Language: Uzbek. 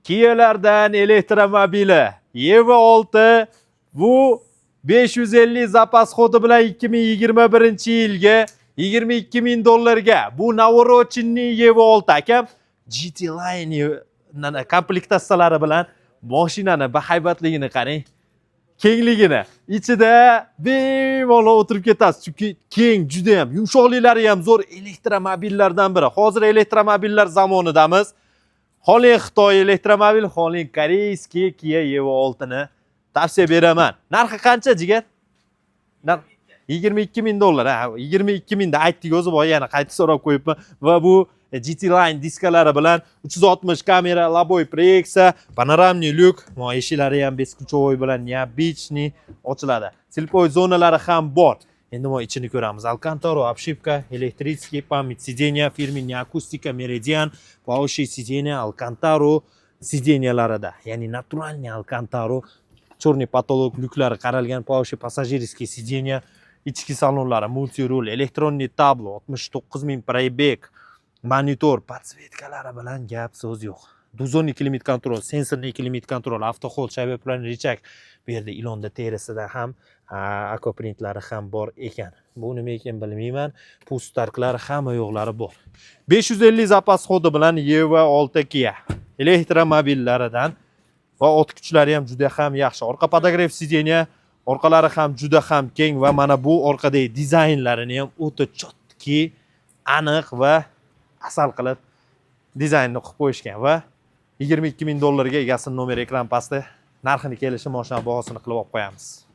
Kia'lardan elektromobili Evo 6 bu 550 zapas xodi bilan 2021-yilga 22 ming dollarga. Bu Navorochinning Evo 6 akam GT Line komplektatsiyalari bilan mashinani bahaybatligini qarang. Kengligini. Ichida bemalol o'tirib ketasiz. Chunki keng, juda ham yumshoqliklari ham zo'r elektromobillardan biri. Hozir elektromobillar zamonidamiz. Xoling Xitoy elektromobil, xoling koreyskiy Kia Evo 6 ni tavsiya beraman. Narxi qancha jigar? 22 ming dollar. 22 mingda aytdik o'zi boya yana qayta so'rab qo'yibman va bu GT Line diskalari bilan 360 kamera, loboy proyeksiya, panoramniy lyuk, eshiklari ham beskluchovoy bilan neobычный ochiladi. Silpoy zonalari ham bor. Endi ichini ko'ramiz. Alcantara, обшивка, электрический память сиденья, фирменный акустика, Meridian, Porsche сиденья, Alcantara сиденьяларida. Ya'ni naturalniy Alcantara, черный потолок, lyuklari qaralgan Porsche passajirskiy сиденья, ichki salonlari, multi-rul, elektronniy tablo, 69 ming prebeg, monitor, podsvetkalari bilan gap so'z yo'q. Duzonniy klimat kontrol, sensorli klimat kontrol, avtohol, shayba plan richak. Bu yerda ilonda terisida ham akoprintlari ham bor ekan. Bu nima ekan bilmayman. Pustarklari hamma yo'qlari bor. 550 zapas xodi bilan Evo 6 Kia elektromobillaridan va o't kuchlari ham juda ham yaxshi. Orqa podogref sidenya, orqalari ham juda ham keng va mana bu orqadagi dizaynlarini ham o'ta chotki, aniq va asal qilib dizaynni qilib qo'yishgan va 22 ming dollarga egasini nomeri ekran pastda narxini kelishi mashina bahosini qilib olib qo'yamiz.